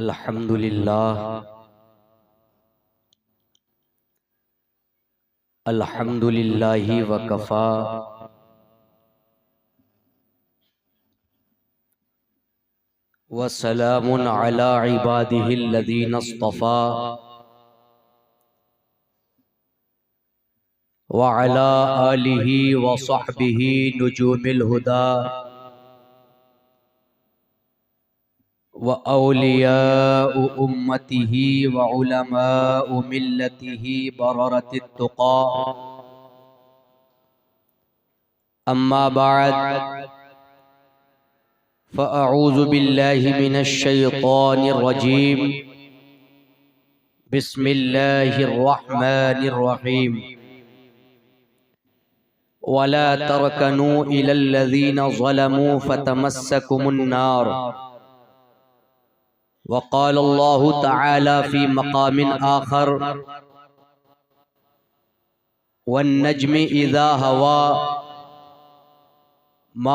अल्हम्दुलिल्लाह अल्हम्दुलिल्लाहि वकफ़ा वसलामुन अला इबादिहिल्लज़ीना इस्तफ़ा व अला आलिहि व सहबिहि नुजूमिल हुदा व औलियाउ उम्मतिही व उलमाउ मिल्लतिही बररतित तुक़ा अम्मा बाद फ़अऊज़ु बिल्लाहि मिनश शैतानिर रजीम बिस्मिल्लाहिर रहमानिर रहीम वला तरकनू इलल्लज़ीना ज़लमू फ़तमस्सकुमुन नार वक़ाल अल्लाहु तआला फ़ी मक़ामिन आख़र वन्नज्मि इज़ा हवा मा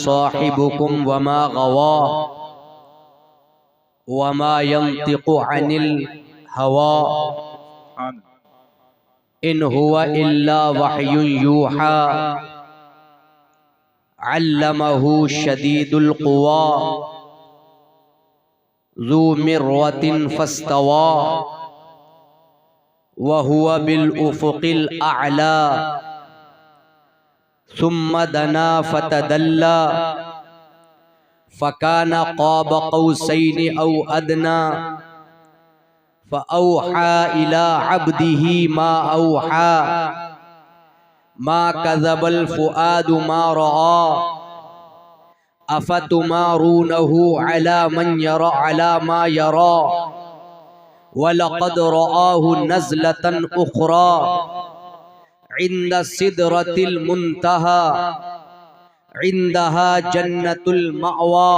साहिबुकुम वमा गवा वमा यंतिक़ु अनिल हवा इन हुवा इल्ला वह्युन यूहा अल्लमहु शदीदुल क़ुवा ज़ू मिर्रतिन फस्तवा व हुवा बिल उफ़ुक़िल अअला सुम्मा दना फ़तदल्ला फ़काना क़ाब क़ौसैनि औ अदना फ़अौहा इला अब्दिही मा औहा मा कज़बल फ़ुआदु मा रआ अफ़तुमारूनहु अला मन यरा अला मा यरा वलक़द रआहु नज़लतन उख़रा इंद सिदरतिल मुंतहा इंदहा जन्नतुल मअवा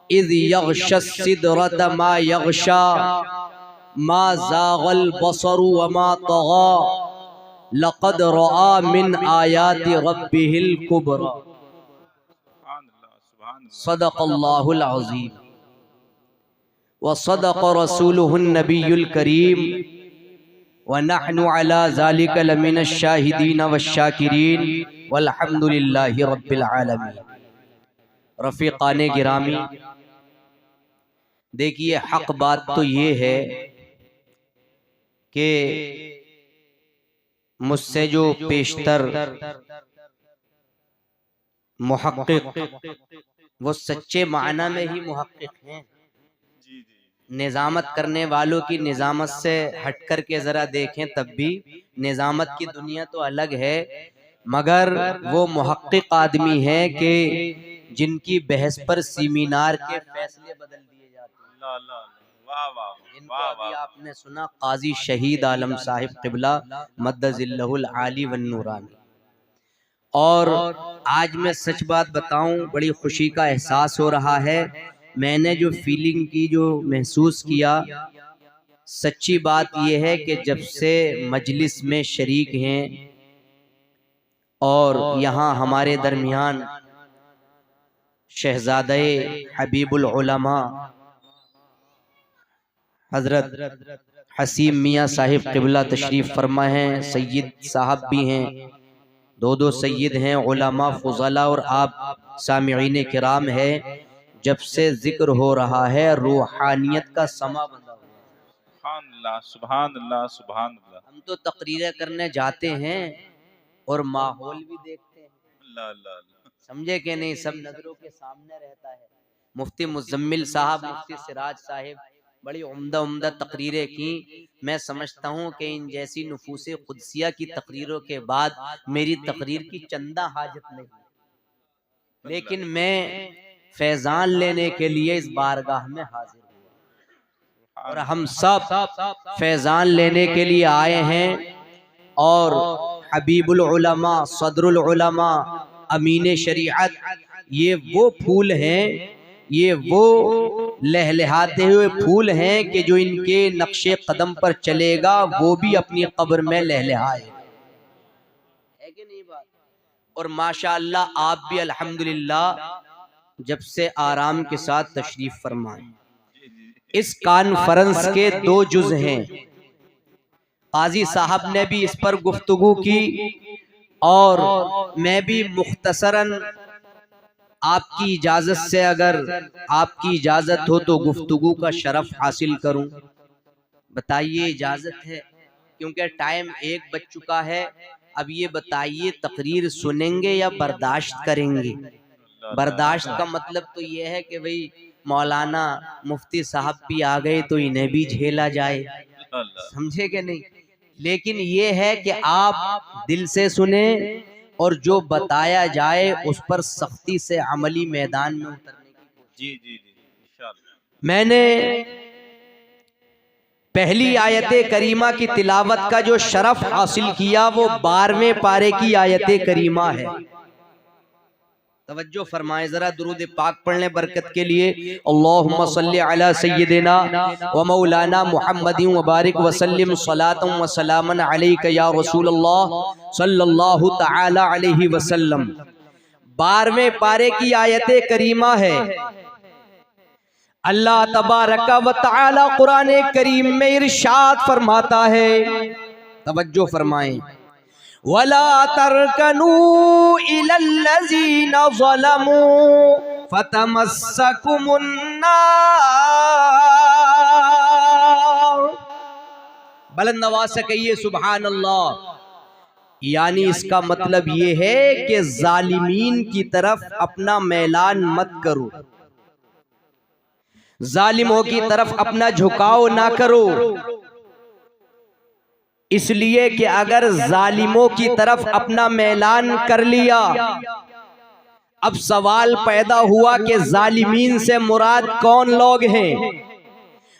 इज़ यग़शा सिदरत मा यग़शा मा ज़ाग़ल बसरु वमा तग़ा लक़द रआ मिन आयाति रब्बिहिल कुबरा। सदक़ल्लाहुल अज़ीम व सदक़ रसूलुहुन नबियुल करीम व नहनु अला ज़ालिका लमिनश शाहिदीन वश्शाकिरीन वल्हम्दुलिल्लाहि रब्बिल आलमीन। रफ़ीक़ाने गिरामी, देखिए हक़ बात तो ये है कि मुझसे जो पेशतर मुहक़्क़िक़ वो सच्चे माना में ही मुहक़्क़िक़ हैं। निज़ामत करने वालों की निज़ामत से हट कर के ज़रा देखें तब भी निज़ामत की दुनिया तो अलग है, मगर वो मुहक़्क़िक़ आदमी है कि जिनकी बहस पर सेमिनार के फैसले बदल दिए जाते हैं। इनको अभी आपने सुना काजी शहीद आलम साहिब क़िबला मद्दज़िल्लहुल आली वन नूरानी। और आज मैं सच बात बताऊं, बड़ी खुशी का एहसास हो रहा है। मैंने जो फीलिंग की, जो महसूस किया, सच्ची बात यह है कि जब से मजलिस में शरीक हैं और यहाँ हमारे दरमियान शहज़ादे हबीबुल उलमा हज़रत हसीम मियाँ साहिब क़िबला तशरीफ़ फरमा हैं, सैयद साहब भी हैं, दो सैयद हैं, उलमा फ़ुज़ला और आप सामिईन किराम है। जब से जिक्र हो रहा है रूहानियत का समा बंधा हुआ। सुभान अल्लाह सुभान अल्लाह। हम तो तकरीरें करने जाते हैं और माहौल भी देखते हैं, समझे कि नहीं, सब नजरों के सामने रहता है। मुफ्ती मुज़म्मिल साहब, मुफ्ती सिराज साहिब बड़ी उम्दा तकरीरें की। मैं समझता हूँ कि इन जैसी नुफूसे कुदसिया की तकरीरों के बाद मेरी तकरीर की चंदा हाजत नहीं, लेकिन मैं फैजान लेने के लिए इस बारगाह में हाजिर हुआ और हम सब फैजान लेने के लिए आए हैं। और हबीबुल उलमा, सदरुल उलमा, अमीन शरीअत, ये वो फूल हैं, ये वो लहलहाते हुए फूल हैं कि जो इनके नक्शे कदम पर चलेगा वो भी अपनी कब्र में लहलहाएगा, है कि नहीं बात। और माशाअल्लाह आप भी अल्हम्दुलिल्लाह जब से आराम के साथ तशरीफ फरमाएं। इस कॉन्फ्रेंस के 2 जुज हैं। काजी साहब ने भी इस पर गुफ्तगू की और मैं भी मुख्तसरन आपकी इजाजत से, अगर आपकी इजाजत हो तो गुफ्तगू का शरफ हासिल करूं। बताइए इजाजत है? क्योंकि टाइम 1 बज चुका है। अब ये बताइए तकरीर सुनेंगे या बर्दाश्त करेंगे? बर्दाश्त का मतलब तो ये है कि भाई मौलाना मुफ्ती साहब भी आ गए तो इन्हें भी झेला जाए, समझे कि नहीं? लेकिन ये है कि आप दिल से सुने और जो बताया जाए उस पर सख्ती से अमली मैदान में उतरने की कोशिश। जी इंशाअल्लाह। मैंने पहली आयत करीमा की तिलावत का जो शरफ हासिल किया वो 12वें पारे की आयत करीमा है। तवज्जो फरमाए जरा, दुरूद पाक पढ़ने बरकत के लिए। अल्लाहुम्मा सल्ली अला सय्यिदिना व मौलाना मुहम्मदिन व बारिक व सल्लिम सलातन व सलामन अलैका या रसूलल्लाह सल्लल्लाहु तआला अलैहि वसल्लम। 12वें पारे की आयत करीमा है। अल्लाह तबारक व तआला कुरान करीम में इरशाद फरमाता है, तवज्जो फरमाएं, वला तरकनू इलल्लज़ीना ज़लमू फतमस्सकुमुन नार। बुलंद आवाज से कहिए सुभान अल्लाह। यानी इसका मतलब ये है कि जालिमीन की तरफ अपना मैलान मत करो, जालिमों की तरफ अपना झुकाव ना करो। इसलिए कि अगर जालिमों की तरफ अपना मैलान कर लिया, अब सवाल पैदा हुआ कि जालिमीन से मुराद कौन लोग हैं?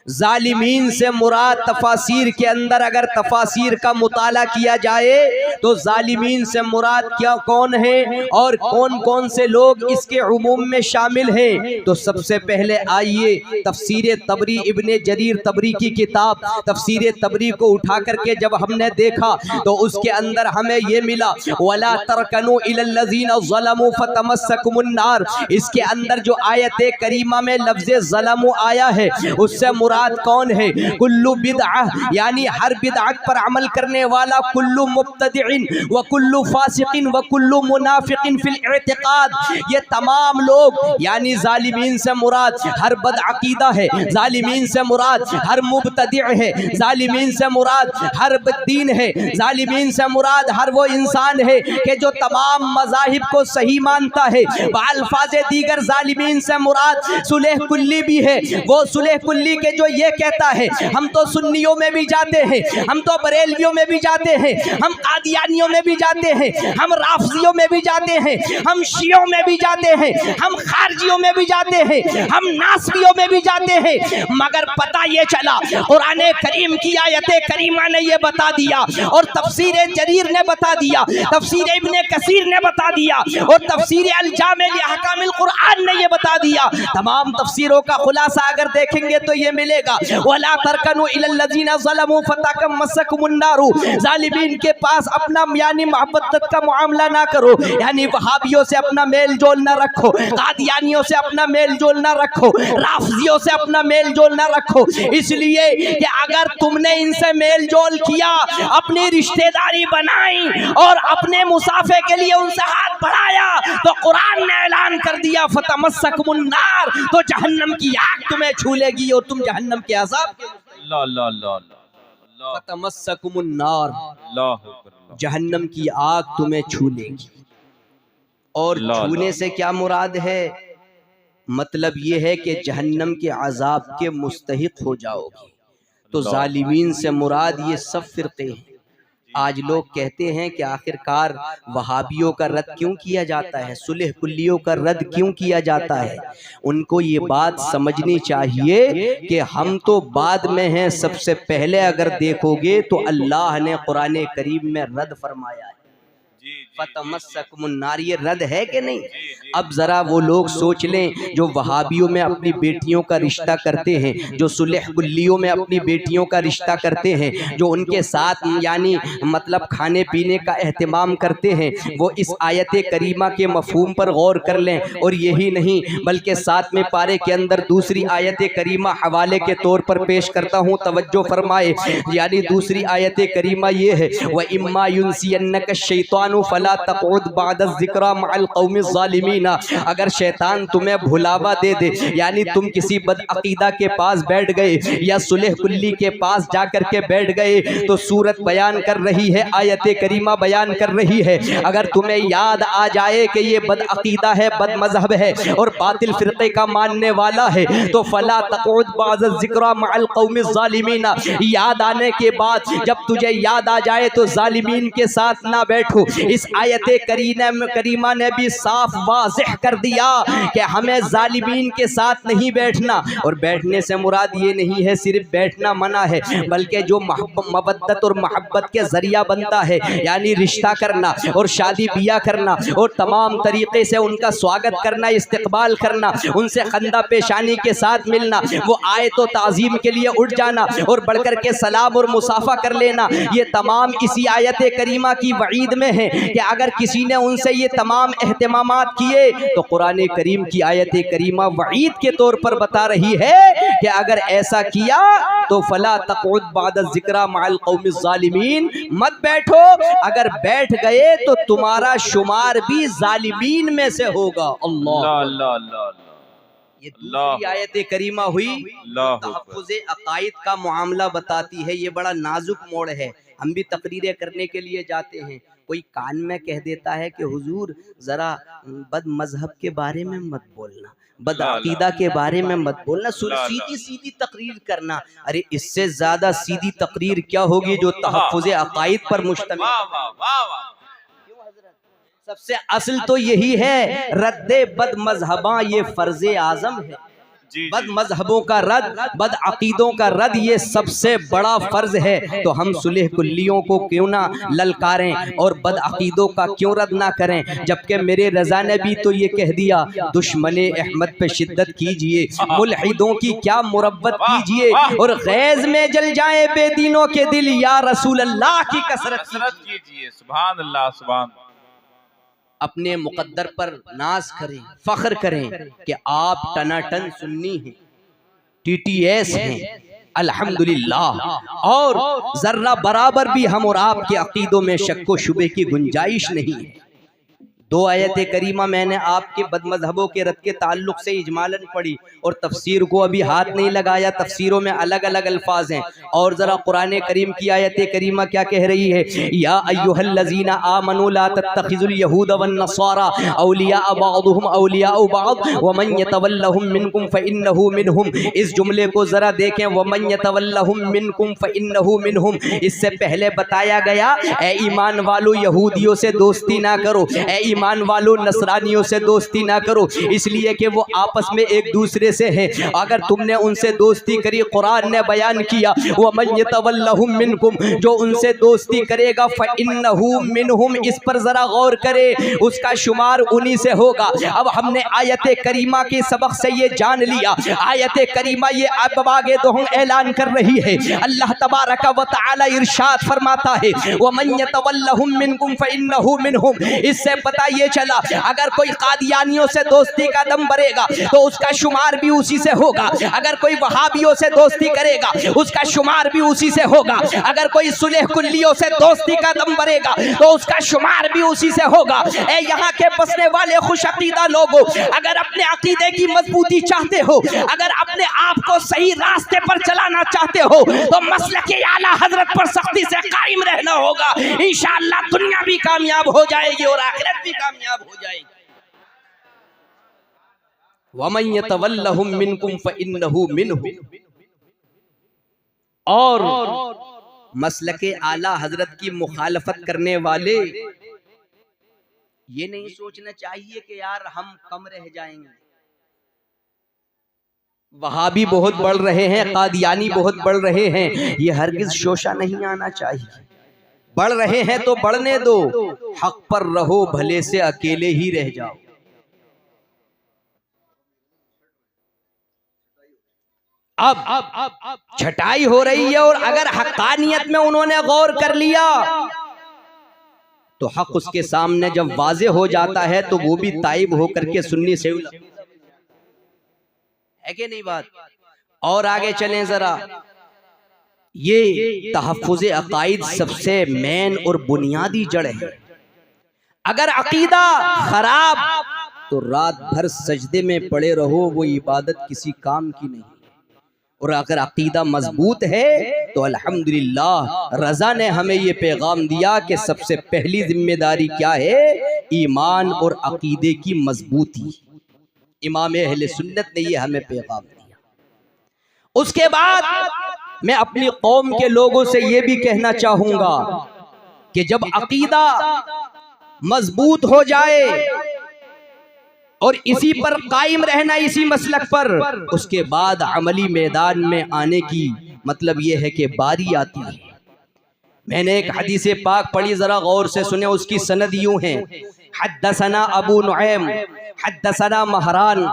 जालिमीन से मुराद तफासीर के अंदर अगर तफासीर का मुताला किया जाए तो जालिमीन से मुराद क्या कौन है और कौन कौन से लोग इसके उमूम में शामिल हैं? तो सबसे पहले आइए तफसीर तबरी, इब्ने जरीर तबरी की किताब तफसीर तबरी को उठा करके जब हमने देखा तो उसके अंदर हमें ये मिला, वला तरकनू इलल्लज़ीना ज़लमू फतमस्सकुमुन नार। इसके अंदर जो आयत करीमा में लफ्ज़ ज़लमू आया है उससे मुराद कौन है? कुल्लु बिदअह, यानी हर बिदअत पर अमल करने वाला, कुल्लु मुब्तदिइन व कुल्लु फासिकिन व कुल्लु मुनाफिकिन फिल इतिकाद। ये तमाम लोग, यानी जालिमीन से मुराद हर बदअकीदा है, जालिमीन से मुराद हर मुब्तदिअ है, जालिमीन से मुराद हर बददीन है, जालिमीन से मुराद हर वो इंसान है कि जो तमाम मज़ाहिब को सही मानता है। बाल्फाज़े दीगर जालिमीन से मुराद सुलेह कुल्ली भी है, वो सुलेह कुल्ली के जो ये कहता है हम तो सुन्नियों में भी जाते हैं, हम तो बरेलवियों में भी जाते हैं, हम कादियानियों में भी जाते हैं, हम राफजियों में भी जाते हैं, हम शियों में भी जाते हैं, हम खारजियों में भी जाते हैं, हम नासबियों में भी जाते हैं। मगर पता ये चला कुरान करीम की आयत करीमा ने ये बता दिया और तफसीर जरीर ने बता दिया, तफसीर इब्ने कसीर ने बता दिया और तफसीर अल जामे लि अहकामिल कुरान ने ये बता दिया। तमाम तफसीरों का खुलासा अगर देखेंगे तो ये मिलेगा, वला तरकनू इलल्लज़ीना ज़लमू फतमस्सकुमुन नार। जालिमीन के पास अपना यानी मोहब्बत का मामला ना करो, यानी वहाबियों से अपना मेल जोल ना रखो, कादियानियों से अपना मेल जोल ना रखो, राफजियों से अपना मेल जोल ना रखो। इसलिए कि अगर तुमने इनसे मेल जोल किया, अपनी रिश्तेदारी बनाई और अपने मुसाफे के लिए उनसे हाथ बढ़ाया तो कुरान ने ऐलान कर दिया फतमस्सकुमुन नार, तो जहन्नम की आग तुम्हें छू लेगी और तुम जहन्नम के अज़ाब के फतमस्सकुमुन नार, जहन्नम की आग तुम्हें छू लेगी। और छूने से क्या मुराद है? मतलब ये है कि जहन्नम के अज़ाब के मुस्तहिक हो जाओगे। तो जालिमीन से मुराद ये सब फिरके हैं। आज लोग कहते हैं कि आखिरकार वहाबियों का रद्द क्यों किया जाता है, सुलह कुल्लियों का रद्द क्यों किया जाता है? उनको ये बात समझनी चाहिए कि हम तो बाद में हैं, सबसे पहले अगर देखोगे तो अल्लाह ने कुरान करीम में रद्द फरमाया है। फतमस्सकुमुन्नार, ये रद है कि नहीं? अब जरा वो लोग सोच लें जो वहाबियों में अपनी बेटियों का रिश्ता करते हैं, जो सुलह कुल्लियों में अपनी बेटियों का रिश्ता करते हैं, जो उनके साथ यानी मतलब खाने पीने का एहतमाम करते हैं, वो इस आयत करीमा के मफहूम पर गौर कर लें। और यही नहीं बल्कि साथ में पारे के अंदर दूसरी आयत करीमा हवाले के तौर पर पेश करता हूँ, तवज्जो फरमाए। यानी दूसरी आयत करीमा ये है, व इम्मा युनसियन्नक शैतानु फला तक़उद बअद ज़िक्रा मअल क़ौमिज़ ज़ालिमीन, अगर शैतान तुम्हें भुलावा दे दे, यानी तुम किसी बदअकीदा के पास बैठ गए या सुलह कुल्ली के पास जाकर के बैठ गए, तो सूरत बयान कर रही है, आयत करीमा बयान कर रही है, अगर तुम्हें याद आ जाए कि ये बदअकीदा है, बद मजहब है और बातिल फिरके का मानने वाला है, तो फला तक़उद बअद ज़िक्रा मअल क़ौमिज़ ज़ालिमीन, याद आने के बाद जब तुझे याद आ जाए तो जालिमीन के साथ ना बैठो। इस आयत करीमा ने भी साफ वाज़ेह कर दिया कि हमें जालिमीन के साथ नहीं बैठना। और बैठने से मुराद ये नहीं है सिर्फ बैठना मना है, बल्कि जो मवद्दत और मोहब्बत के जरिया बनता है, यानी रिश्ता करना और शादी बिया करना और तमाम तरीके से उनका स्वागत करना, इस्तकबाल करना, उनसे खंदा पेशानी के साथ मिलना, वो आए तो ताज़ीम के लिए उठ जाना और बढ़कर के सलाम और मुसाफा कर लेना, ये तमाम इसी आयत करीमा की वईद में है कि अगर किसी ने उनसे ये तमाम एहतमामात किए तो कुरान करीम की आयत करीमा वईद के तौर पर बता रही है कि अगर ऐसा किया तो फला तक़उद बअद ज़िक्रा मअल क़ौमिज़ ज़ालिमीन, मत बैठो, अगर बैठ गए तो तुम्हारा शुमार भी ज़ालिमीन में से होगा। अल्लाह, ये दूसरी आयत करीमा हुई तहफ़्फ़ुज़ अक़ाइद का मामला बताती है। ये बड़ा नाजुक मोड़ है। हम भी तकरीरें करने के लिए जाते हैं, कोई कान में कह देता है कि हुजूर ज़रा बद मजहब के बारे में मत बोलना, बदअकीदा के बारे में मत बोलना, सीधी सीधी तकरीर करना। अरे इससे ज़्यादा सीधी तकरीर क्या होगी जो तहफ़्फ़ुज़ अक़ाइद पर मुश्तमिल। सबसे असल तो यही है, रद्दे बद मजहबा ये फ़र्ज़े आज़म है। बद मजहबों का रद्द, बद अकीदों का रद्द, ये सबसे बड़ा फ़र्ज है। तो हम सुलह कुल्लियों को क्यों ना ललकारें और बद अकीदों का क्यों रद्द ना करें, जबकि मेरे रज़ा ने भी तो ये कह दिया, दुश्मने अहमद पे शिद्दत कीजिए, मुल्हिदों की क्या मुरब्बत कीजिए, और गैज़ में जल जाए बेदीनों के दिल, या रसूल अल्लाह की कसरत कीजिए। सुभान अल्लाह, सुभान। अपने मुक़द्दर पर नाज करें, फ़ख्र करें कि आप टनाटन सुन्नी हैं, TTS हैं, अल्हम्दुलिल्लाह, और ज़र्रा बराबर भी हम और आपके अक़ीदों में शक व शुबे की गुंजाइश नहीं है। दो आयत करीमा मैंने आपके बदमज़हबों के रद्द के ताल्लुक से इजमालन पढ़ी और तफसीर को अभी हाथ नहीं लगाया, तफसीरों में अलग अलग अल्फाज हैं। और ज़रा कुरान करीम की आयत करीमा क्या कह रही है, या अय्युहल्लज़ीना आमनू ला तत्तखिज़ुल यहूद वन नसारा औलिया बअदुहुम औलिया बअद वमन यतवल्लहुम मिनकुम फइन्नहु मिनहुम। इस जुमले को ज़रा देखें, वमन यतवल्लहुम मिनकुम फइन्नहु मिनहुम। इससे पहले बताया गया, ए ईमान वालों यहूदियों से दोस्ती ना करो, ए ईमान वालों नसरानियों से दोस्ती ना करो, इसलिए कि वो आपस में एक दूसरे से हैं। अगर तुमने उनसे दोस्ती करी, कुरान ने बयान किया, वमन यतवल्लहुम मिनकुम, जो उनसे दोस्ती करेगा फइन्नहु मिनहुम, इस पर जरा गौर करे, उसका शुमार उन्हीं से होगा। अब हमने आयत करीमा के सबक से ये जान लिया, आयत करीमा ये अब आगे तो हम ऐलान कर रही है, अल्लाह तबारक व तआला इरशाद फरमाता है, वमन यतवल्लहुम मिनकुम फइन्नहु मिनहुम। इससे पता ये चला, अगर कोई कादियानियों से दोस्ती का दम भरेगा तो उसका शुमार भी उसी से होगा, अगर कोई वहाबियों से दोस्ती करेगा उसका शुमार भी उसी से होगा, अगर कोई सुलह कुल्लियों से दोस्ती का दम भरेगा तो उसका शुमार भी उसी से होगा। ए यहाँ के बसने वाले खुश अकीदा लोगों, अगर अपने अकीदे की मजबूती चाहते हो, अगर अपने आप को सही रास्ते पर चलाना चाहते हो, तो मसलक आला हजरत पर सख्ती से कायम रहना होगा। इंशाअल्लाह दुनिया भी कामयाब हो जाएगी और आखिरत भी कामयाब हो जाएगी। वमन यतवल्लहुम मिनकुम फइन्नहु मिनहुम। और मसलके आला हजरत की मुखालफत करने वाले ये नहीं सोचना चाहिए कि यार हम कम रह जाएंगे, वहाबी बहुत बढ़ रहे हैं, कादियानी बहुत बढ़ रहे हैं, ये हरगिज शोशा नहीं आना चाहिए। बढ़ रहे हैं तो बढ़ने दो, हक पर रहो भले से अकेले ही रह जाओ। अब छटाई हो रही है और अगर हक्कानियत में उन्होंने गौर कर लिया तो हक उसके सामने जब वाजे हो जाता है तो वो भी ताइब होकर के सुन्नी से है कि नहीं बात। और आगे चलें जरा, ये तहफ़्फ़ुज़ अक़ाइद सबसे मेन और बुनियादी जड़ है। अगर अक़ीदा खराब तो रात भर सजदे में पड़े रहो, वो इबादत किसी काम की नहीं। और अगर अक़ीदा मजबूत है तो अल्हम्दुलिल्लाह, रज़ा ने हमें ये पैगाम दिया कि सबसे पहली जिम्मेदारी क्या है, ईमान और अक़ीदे की मजबूती। इमाम अहले सुन्नत ने ये हमें पैगाम दिया। उसके बाद मैं अपनी कौम के लोगों से ये भी कहना चाहूंगा कि जब अक़ीदा मजबूत हो जाए और इसी पर कायम रहना, इसी मसलक पर, उसके बाद अमली मैदान में आने की मतलब यह है कि बारी आती है। मैंने एक हदीस पाक पढ़ी, जरा गौर से सुने। उसकी सनद यूं है, हद्दसना अबू नुऐम, हद्दसना महरान,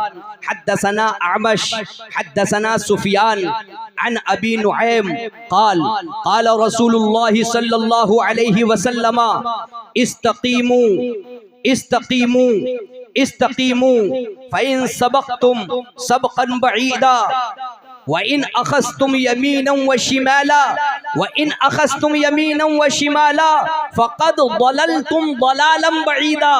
हद्दसना आमश, हद्दसना सुफियान अन अबी नुऐम क़ाल क़ाल रसूलुल्लाह सल्लल्लाहु अलैहि वसल्लम इस्तक़ीमू इस्तक़ीमू इस्तक़ीमू फ़इन सबक़तुम सबक़न बईदा व इन अख़ज़्तुम यमीनन व शिमाला व इन अख़ज़्तुम यमीनन व शिमाला फ़क़द ज़ललतुम ज़लालन बईदा।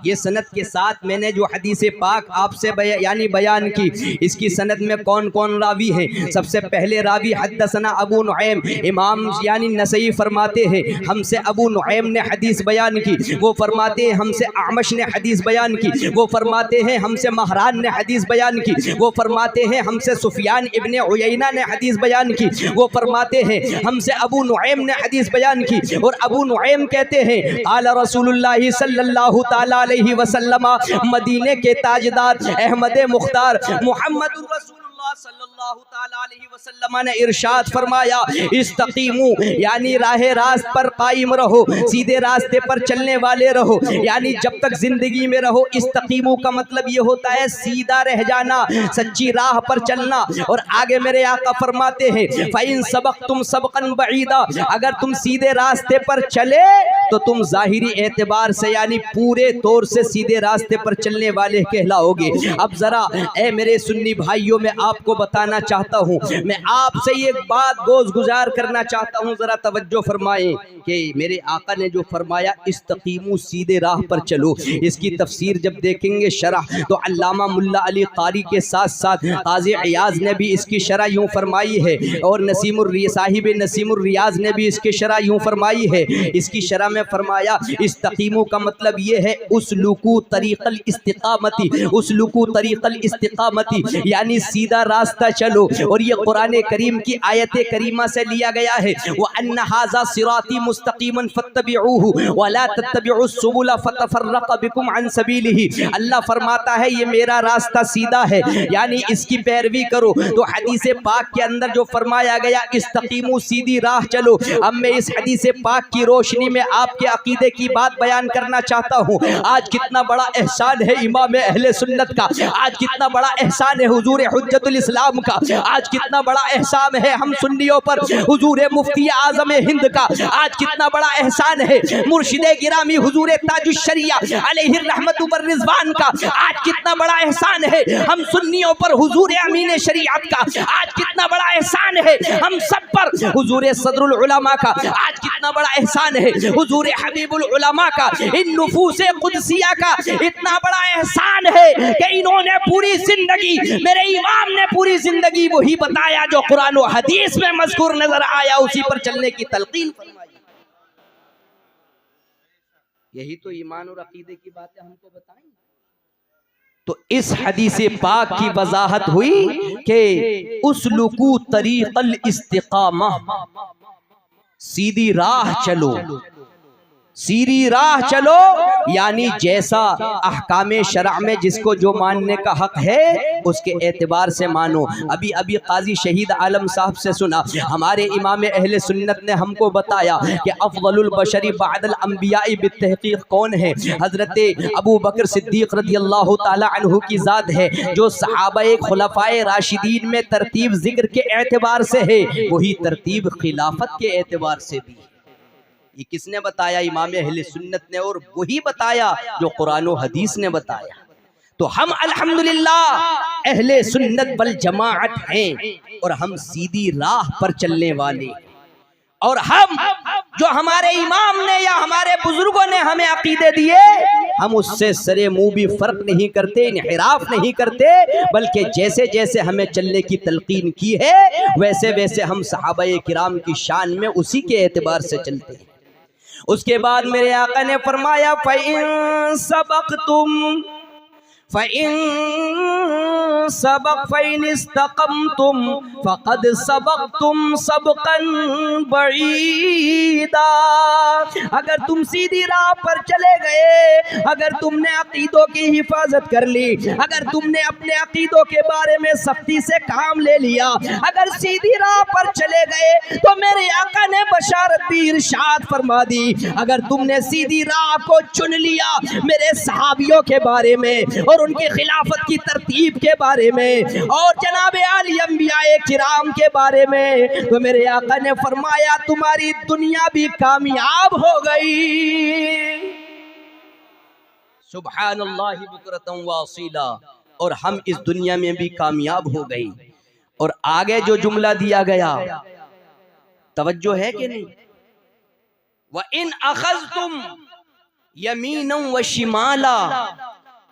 ये सनद के साथ मैंने जो हदीस पाक आपसे यानी बयान की, इसकी सनद में कौन कौन रावी हैं। सबसे पहले रावी हद्दसना अबू नुऐम, इमाम यानी नसई फरमाते हैं हमसे अबू नुऐम ने हदीस बयान की। वो फरमाते हैं हमसे आमश ने हदीस बयान की। वो फरमाते हैं हमसे महरान ने हदीस बयान की। वो फरमाते हैं हमसे सुफियान इब्ने उयैना ने हदीस बयान की। वो फरमाते हैं हमसे अबू नुऐम ने हदीस बयान की। और अबू नुऐम कहते हैं आला रसूलुल्लाह सल्लल्लाहु तआला अलैहि वसल्लम, मदीने के ताजदार अहमद मुख्तार मुहम्मदुर रसूलुल्लाह सल्लल्लाहु तआला अलैहि वसल्लम ने इरशाद फरमाया, इस्तक़ीमू यानी राहे रास्त पर कायम रहो, सीधे रास्ते पर चलने वाले रहो, यानी जब तक जिंदगी में रहो। इस्तक़ीमू का मतलब ये होता है सीधा रह जाना, सच्ची राह पर चलना। और आगे मेरे आका फरमाते हैं फ़इन सबक़तुम सबक़न बईदा, अगर तुम सीधे रास्ते पर चले तो तुम ज़ाहिरी एतबार से यानी पूरे तौर से सीधे रास्ते पर चलने वाले कहलाओगे। अब जरा ए मेरे सुन्नी भाइयों, मैं आपको बताना चाहता हूँ, मैं आपसे ये बात गोज़ गुजार करना चाहता हूँ, जरा तवज्जो फरमाएं कि मेरे आका ने जो फरमाया इस्तक़ीमू सीधे राह पर चलो, इसकी तफसीर जब देखेंगे शरह तो अल्लामा मुल्ला अली क़ारी के साथ साथ क़ाज़ी इयाज़ ने भी इसकी शरह यूँ फरमाई है और साहिब नसीमुर रियाज़ ने भी इसकी शरह यूँ फरमाई है। इसकी शरह में फरमाया इस्तक़ीमू का मतलब ये है उसलुकू तरीक़ल इस्तिक़ामती, उसलुकू तरीक़ल इस्तिक़ामती यानी सीधा रास्ता चलो। और ये कुरान करीम की आयत करीमा से लिया गया है, व अन्ना हाज़ा सिराती मुस्तक़ीमन फत्तबिऊहु व ला तत्तबिउस सुबुला फतफर्रक़ बिकुम अन सबीलिही। अल्लाह फरमाता है ये मेरा रास्ता सीधा है, यानी इसकी पैरवी करो। तो हदीस पाक के अंदर जो फरमाया गया इस्तक़ीमू सीधी राह चलो, अब मैं इस हदीस पाक की रोशनी में आपके अकीदे की बात बयान करना चाहता हूँ। आज कितना बड़ा एहसान है इमाम अहले सुन्नत का, आज कितना बड़ा एहसान है हुजूर हुज्जतुल इस्लाम का, आज कितना बड़ा एहसान है हम सुन्नियों पर हुजूर मुफ्ती आज़म हिंद का, आज कितना बड़ा एहसान है मुर्शिदे गिरामी हुजूर ताजुश शरिया अलैहि रहमतु वर रिज़वान का, आज कितना बड़ा एहसान है हम सुन्नियों पर हुजूर अमीन शरीयत का, आज कितना बड़ा एहसान है हम सब पर हुजूर सदरुल उलमा का, आज कितना बड़ा एहसान है हुजूर हबीबुल उलमा का, इन नुफूसे कुदसिया का इतना बड़ा एहसान है कि इन्होंने पूरी जिंदगी, मेरे इमाम ने पूरी जिंदगी वही बताया जो कुरान और हदीस में मज़कूर नजर आया, उसी पर चलने की तलकीन फरमाई। यही तो ईमान और अकीदे की बातें हमको बताई। तो इस हदीस पाक की वजाहत हुई कि उसलुकू तरीक़ल इस्तिक़ामा, सीधी राह चलो, सीधी राह चलो, यानी जैसा अहकामे शरअ में जिसको जो मानने का हक है उसके एतबार से मानो। अभी अभी काजी शहीद आलम साहब से सुना, हमारे इमाम अहले सुन्नत ने हमको बताया कि अफज़लुल बशरी बअदल अंबिया बित्तहक़ीक़ कौन है? हज़रत अबू बकर सिद्दीक़ रज़ियल्लाहु ताला अन्हु की ज़ात है, जो सहाबाए खुलफ़ाए राशिदीन में तरतीब ज़िक्र के एतबार से है, वही तरतीब खिलाफत के एतबार से भी। ये किसने बताया? इमाम अहले सुन्नत ने, और वही बताया जो कुरान और हदीस ने बताया। तो हम अल्हम्दुलिल्लाह अहले सुन्नत वल जमाअत हैं और हम सीधी राह पर चलने वाले, और हम जो हमारे इमाम ने या हमारे बुजुर्गों ने हमें अकीदे दिए, हम उससे सरे मुंह भी फर्क नहीं करते, इन्हिराफ नहीं करते, बल्कि जैसे जैसे हमें चलने की तलकीन की है वैसे वैसे हम सहाबाए किराम की शान में उसी के एतबार से चलते हैं। उसके बाद मेरे आका ने फरमाया फ़इन इस्तक़मतुम फ़क़द सबक़तुम सबक़न बईदा। अगर तुम सीधी राह पर चले गए, अगर तुमने अकीदों की हिफाजत कर ली, अगर तुमने अपने अकीदों के बारे में सख्ती से काम ले लिया, अगर सीधी राह पर चले गए, तो मेरे आका ने बशारत भी इरशाद फरमा दी, अगर तुमने सीधी राह को चुन लिया मेरे सहाबियों के बारे में और उनके खिलाफत की तरतीब के बारे में और जनाबे आली अंबियाए किराम के बारे में, तो मेरे आका ने फरमाया तुम्हारी दुनिया भी कामयाब हो गई। सुब्हानल्लाह बुकरतम वासीला, और हम इस दुनिया में भी कामयाब हो गई। और आगे जो जुमला दिया गया, तवज्जो है कि नहीं? व इन अखज़तुम यमीनन व शिमाला,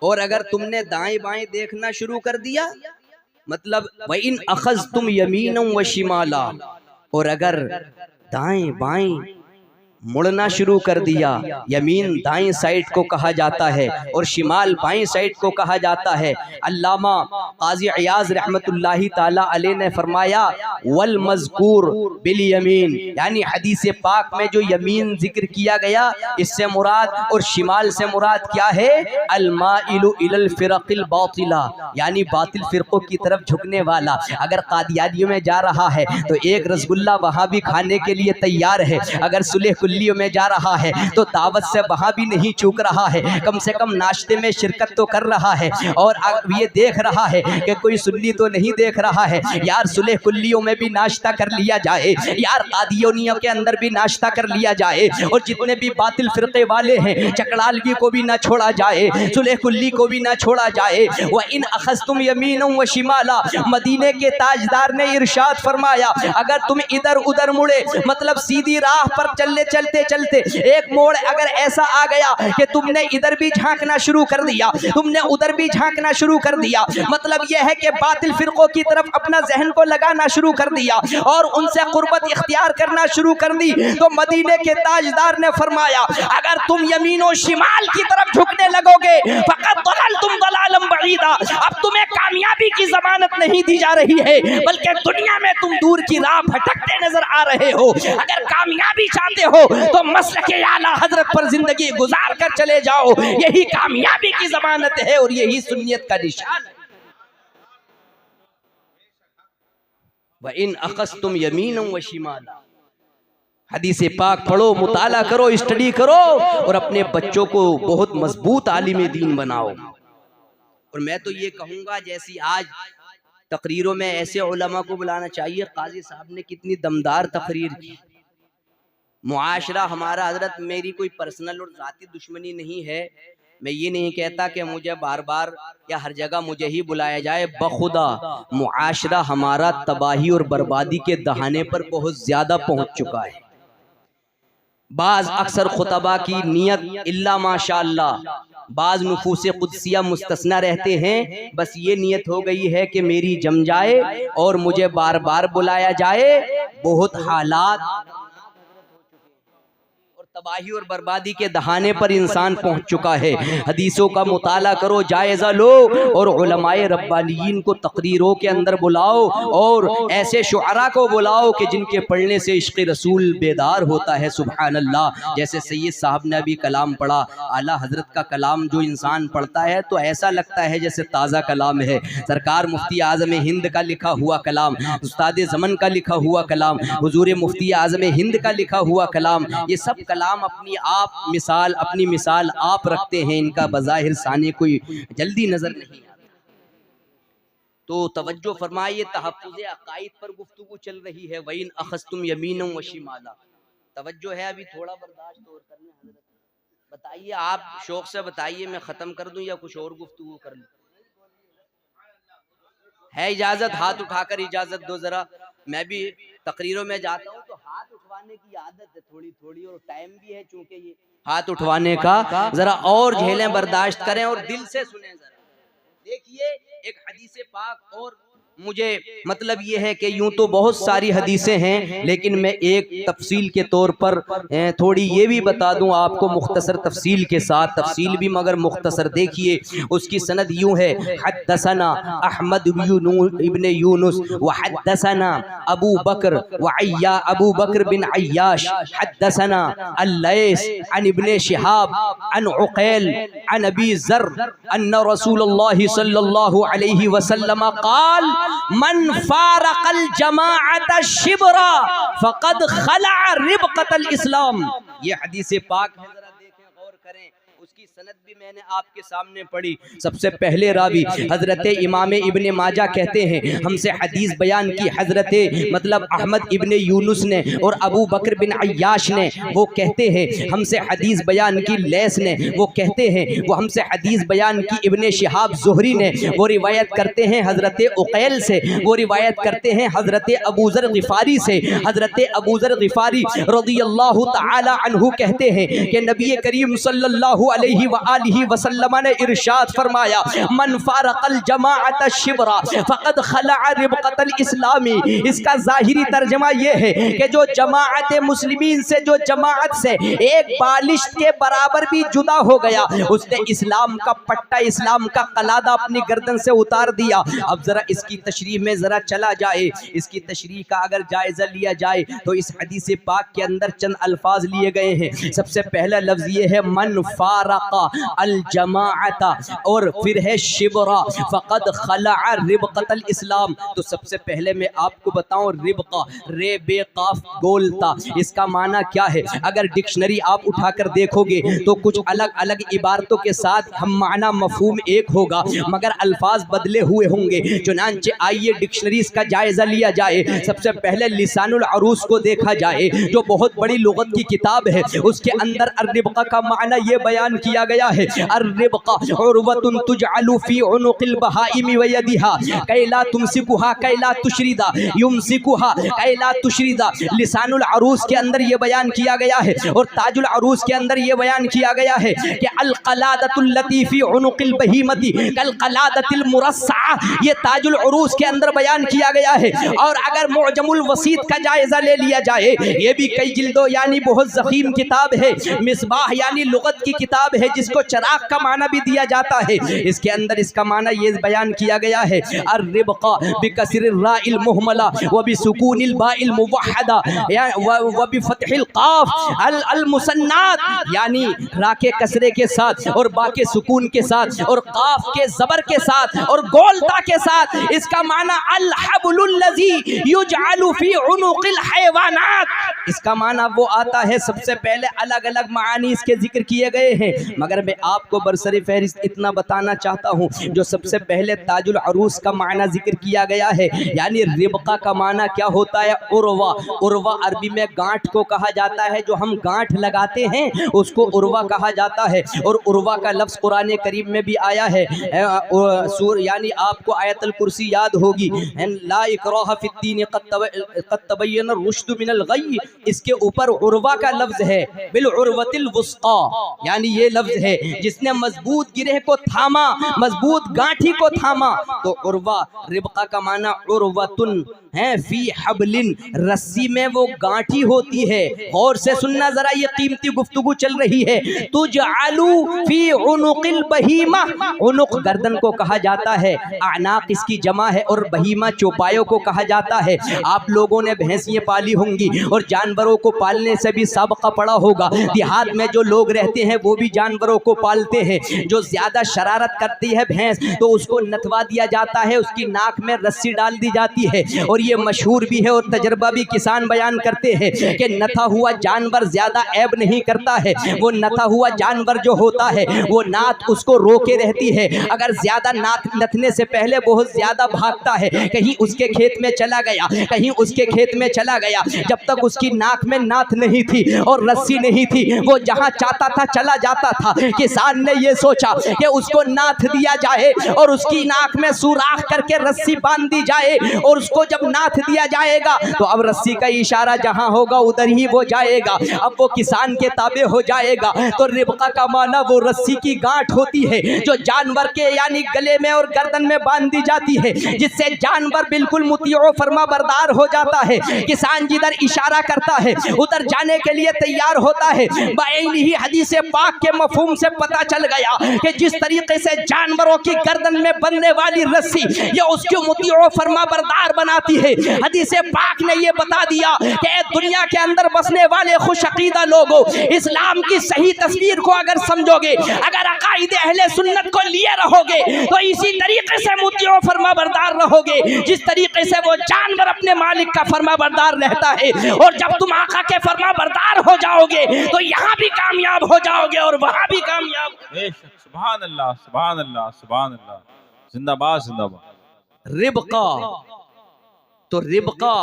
और अगर तुमने दाएं बाएं देखना शुरू कर दिया, मतलब व इन अखज़तुम यमीनन व शिमाला, और अगर दाएं बाएं मुड़ना शुरू कर दिया, यमीन दाएं साइड को कहा जाता है और शिमाल बाएं साइड को कहा जाता है। अल्लामा काज़ी इयाज़ रहमतुल्लाहि ताला अलैह ने फरमाया वल मज़कूर बिल यमीन, यानी हदीस पाक में जो यमीन जिक्र किया गया, इससे मुराद और शिमाल से मुराद क्या है? अल माइलु इलल फिरक़िल बातिला, यानी बातिल फिरकों की तरफ झुकने वाला। अगर कादियानियों में जा रहा है तो एक रसगुल्ला वहाँ भी खाने के लिए तैयार है, अगर सुलेह कुल्लियों में जा रहा है तो दावत से वहाँ भी नहीं चूक रहा है, कम से कम नाश्ते में शिरकत तो कर रहा है, और ये देख रहा है कि कोई सुन्नी तो नहीं देख रहा है। यार सुलेह कुल्लियों में भी नाश्ता कर लिया जाए, यार कादियानियों के अंदर भी नाश्ता कर लिया जाए, और जितने भी बातिल फिरके वाले हैं चकड़ालवी को भी ना छोड़ा जाए, सुलेह कुल्ली को भी ना छोड़ा जाए। व इन अखज़तुम यमीनन व शिमाला, मदीने के ताजदार ने इरशाद फरमाया अगर तुम इधर उधर मुड़े, मतलब सीधी राह पर चलते चलते एक मोड़ अगर ऐसा आ गया कि तुमने इधर भी झांकना शुरू कर दिया, तुमने उधर भी झांकना शुरू कर दिया, मतलब यह है कि बातिल फिरकों की तरफ अपना जहन को लगाना शुरू कर दिया और उनसे कुर्बत इख्तियार करना शुरू कर दी, तो मदीने के ताजदार ने फरमाया अगर तुम यमीन और शिमाल की तरफ झुकने लगोगे फक़द दललतुम दलालन बईदा, अब तुम्हें कामयाबी की जमानत नहीं दी जा रही है, बल्कि दुनिया में तुम दूर की राह भटकते नजर आ रहे हो। अगर कामयाबी चाहते हो तो मसलके आला हजरत पर जिंदगी गुजार कर चले जाओ, यही कामयाबी की जमानत है और यही सुन्नियत का निशान है। व इन अखज़तुम यमीनन व शिमाला, हदीस पाक पढ़ो, मुताला करो, स्टडी करो और अपने बच्चों को बहुत मजबूत आलिम दीन बनाओ। और मैं तो ये कहूँगा जैसी आज तकरीरों में ऐसे उलमा को बुलाना चाहिए, काजी साहब ने कितनी दमदार तकरीर की। मुआशरा हमारा, हजरत मेरी कोई पर्सनल और ज़ाती दुश्मनी नहीं है, मैं ये नहीं कहता कि मुझे बार बार या हर जगह मुझे ही बुलाया जाए, बखुदा मुआशरा हमारा तबाही और बर्बादी के दहाने पर बहुत ज़्यादा पहुँच चुका है। बाज़ अक्सर खुतबा की नियत इल्ला माशाअल्लाह, बाज़ नुफूसे कुदसिया मुस्तस्ना रहते हैं, बस ये नियत हो गई है कि मेरी जम जाए और मुझे बार बार बुलाया जाए। बहुत हालात और तबाही और बर्बादी के दहाने पर इंसान पहुंच चुका है। हदीसों का मुताला करो, जायजा लो और उलमाए रब्बानियीन को तकरीरों के अंदर बुलाओ और ऐसे शुअरा को बुलाओ कि जिनके पढ़ने से इश्क़ रसूल बेदार होता है। सुभान अल्लाह। जैसे सैयद साहब ने अभी कलाम पढ़ा, आला हजरत का कलाम जो इंसान पढ़ता है तो ऐसा लगता है जैसे ताज़ा कलाम है। सरकार मुफ्ती आज़म हिंद का लिखा हुआ कलाम, उस्ताद ज़मन का लिखा हुआ कलाम, हुजूर मुफ्ती आज़म हिंद का लिखा हुआ कलाम, ये सब कलाम अपनी मिसाल आप रखते हैं। इनका बज़ाहिर साने कोई जल्दी नजर नहीं आता। तो तवज्जो फरमाइए, तहफ़्फ़ुज़ अक़ाइद पर गुफ्तगू चल रही है। वइन अख़ज़्तुम यमीनन व शिमाला। तवज्जो है, अभी थोड़ा बर्दाश्त और कर लें हज़रत। बताइए, आप शौक़ से बताइए, मैं ख़त्म कर दूं या कुछ और गुफ्तगू कर लूं? है इजाज़त? हाथ उठाकर इजाज़त दो ज़रा। मैं भी तकरीरों में जाता हूँ तो हाथ उठवाने की आदत है थोड़ी थोड़ी, और टाइम भी है चूंकि ये हाथ उठवाने का, जरा और झेलें, बर्दाश्त करें और दिल से सुने। जरा देखिए, एक हदीस पाक, और मुझे मतलब ये है कि यूं तो बहुत सारी हदीसें हैं, लेकिन मैं एक तफसील के तौर पर थोड़ी ये भी बता दूं आपको, मुख्तसर तफसील के साथ, तफसील भी मगर मुख्तसर। देखिए उसकी सनद यूं है, हद्दसना अहमद इब्न यूनुस व हद्दसना अबू बकर बिन अय्याश हद्दसना अल-लैस अन इब्न शिहाब अन उक़ैल अन अबी ज़र्र अन्न रसूलुल्लाह सल्लल्लाहु अलैहि वसल्लम क़ाल मन फारक़ल जमाअत शिबरा फ़क़द खला रिबक़तल इस्लाम। ये हदीस पाक है, जरा देखें, गौर करें। उसकी सनद भी मैंने आपके सामने पढ़ी। सबसे पहले रावी हजरत इमाम इब्न माजा कहते हैं, हमसे हदीस बयान की हजरत मतलब अहमद इब्न यूनुस ने और अबू बकर बिन अय्याश ने, वो कहते हैं हमसे हदीस बयान की लैस ने, वो कहते हैं वो हमसे हदीस बयान की इब्न शिहाब ज़ुहरी ने, वो रिवायत करते हैं हजरत उक़ैल से, वो रिवायत करते हैं हजरत अबू ज़र ग़िफ़ारी से। हजरत अबू ज़र ग़िफ़ारी रज़ियल्लाहु तआला अन्हु कहते हैं कि नबी करीम सल्लल्लाहु अलैहि व आलिहि वसल्लम ने इरशाद फरमाया, मन फारक़ल जमाअत शिबरा फ़क़द खला रिबक़तल इस्लामी। इसका ज़ाहिरी तर्जमा ये है कि जो जमाअत मुस्लिमीन से, जो जमाअत से एक बालिश के बराबर भी जुदा हो गया, उसने इस्लाम का पट्टा, इस्लाम का कलादा अपनी गर्दन से उतार दिया। अब जरा इसकी तशरीह में जरा चला जाए, इसकी तशरीह का अगर जायजा लिया जाए तो इस हदीस पाक के अंदर चंद अल्फाज लिए गए हैं। सबसे पहला लफ्ज़ ये है मन फारक़ा अल जमाअत, और फिर है शिबरा फ़क़द खला रिबक़तल इस्लाम। तो सबसे पहले मैं आपको बताऊं, रिबक़ा रे बे काफ गोलता, इसका माना क्या है? अगर डिक्शनरी आप उठाकर देखोगे तो कुछ अलग अलग इबारतों के साथ हम माना मफहूम एक होगा, मगर अल्फाज बदले हुए होंगे। चुनांचे आइए डिक्शनरीज का जायजा लिया जाए। सबसे पहले लिसानुल अरूस को देखा जाए, जो बहुत बड़ी लुगत की किताब है, उसके अंदर अर्रिबक़ा का माना ये बयान किया गया है, अर्रिबक़ा उर्वतुन तुजअलु फी उनुक़िल बहाइमी व यदिहा कैला तुमसिकुहा कैला तुशरिदा युमसिकुहा कैला तुशरिदा। लिसानुल अरूस के अंदर ये बयान किया गया है, और ताजुल अरूस के अंदर ये बयान किया गया है कि अल क़लादतुल लती फी उनुक़िल बहीमती कल क़लादतिल मुरस्सा। ये ताजुल अरूस के अंदर बयान किया गया है। और अगर मुअजमुल वसीत का जायजा ले लिया जाए, ये भी कई जिल्दों यानी बहुत ज़ख़ीम किताब है, मिसबाह यानी लुगत की किताब है, जिसको चराग का माना भी दिया जाता है। इसके अंदर इसका माना ये बयान किया गया है, अर्रिबक़ा बिकसरिर राइल मुहमला व बिसुकूनिल बाइल मुवह्हदा व बिफ़तहिल क़ाफ अल मुसन्नात, यानी रा के कसरे के साथ और बा के सुकून के साथ और क़ाफ के ज़बर के साथ और गोलता के साथ। इसका माना अल हब्लुल लज़ी युजअलु फी उनुक़िल हैवानात। इसका माना वो आता है। सबसे पहले अलग अलग मानी इसके जिक्र किए गए हैं, मगर मैं आपको बरसरी फहरिस्त इतना बताना चाहता हूँ, जो सबसे पहले ताजुल अरूस का माना जिक्र किया गया है, यानी रिबक़ा का माना क्या होता है? उर्वा। उर्वा अरबी में गांठ को कहा जाता है, जो हम गांठ लगाते हैं उसको उर्वा कहा जाता है। और उर्वा का लफ्ज़ कुरान करीम में भी आया है, यानी आपको आयतुल कुर्सी याद होगी, ला इकराह फिद्दीन क़द तबय्यन रुश्द मिनल गय्य। इसके ऊपर उर्वा का लफ्ज़ है, बिल उर्वतिल वुस्क़ा, यानी ये लफ्ज़ है जिसने मजबूत गिरह को थामा, मजबूत गांठी को थामा। तो उर्वा, रिबक़ा का माना उर्वतुन हैं फी हबलिन, रस्सी में वो गांठी होती है। और से सुनना जरा, ये कीमती गुफ्तगू चल रही है। तुजअलू फी उनुकिल बहीमा, उनुक गर्दन को कहा जाता है, अनाक इसकी जमा है, और बहीमा चौपायों को कहा जाता है। आप लोगों ने भैंसियां पाली होंगी और जानवरों को पालने से भी सबका पड़ा होगा। देहात में जो लोग रहते हैं वो भी जानवरों को पालते हैं। जो ज्यादा शरारत करती है भैंस तो उसको नथवा दिया जाता है, उसकी नाक में रस्सी डाल दी जाती है। और ये मशहूर भी है और तजर्बा भी किसान बयान करते हैं कि नथा हुआ जानवर ज्यादा ऐब नहीं करता है। वो नथा हुआ जानवर जो होता है वो नात उसको रोके रहती है। अगर ज्यादा नात नथने से पहले बहुत ज्यादा भागता है, कहीं उसके खेत में चला गया, कहीं उसके खेत में चला गया, जब तक उसकी नाक में नाथ नहीं थी और रस्सी नहीं थी, वो जहां चाहता था चला जाता था। किसान ने ये सोचा कि उसको नाथ दिया जाए और उसकी नाक में सुराख करके रस्सी बांध दी जाए, और उसको जब नाथ दिया जाएगा तो अब रस्सी का इशारा जहां होगा उधर ही वो जाएगा। अब वो किसान के ताबे हो जाएगा। तो रिबका का माना वो रस्सी की गांठ होती है जो जानवर के यानी गले में और गर्दन में बांध दी जाती है, जिससे जानवर बिल्कुल मुतीओ फरमा बरदार हो जाता है। किसान जिधर इशारा करता है उधर जाने के लिए तैयार होता है। ही हदीस पाक के मफहूम से पता चल गया कि जिस तरीके से जानवरों की गर्दन में बंधने वाली रस्सी ये उसकी मुतीओ फरमा बरदार बनाती है, हदीस पाक ने ये बता दिया कि दुनिया के अंदर बसने वाले खुश अकीदा लोगों, इस्लाम की सही तस्वीर को अगर समझोगे, अगर अकाईदे अहले सुन्नत को लिए रहोगे तो इसी तरीके से मुतीओ फरमा बरदार रहोगे जिस तरीके से वो जानवर अपने मालिक का फरमा बरदार रहता है। और जब तुम आका के फरमा बरदार हो जाओगे तो यहाँ भी कामयाब हो जाओगे और वहां भी कामयाब। सुभान अल्लाह, सुभान अल्लाह, सुभान अल्लाह, जिंदाबाद जिंदाबाद। रिबका, तो रिबका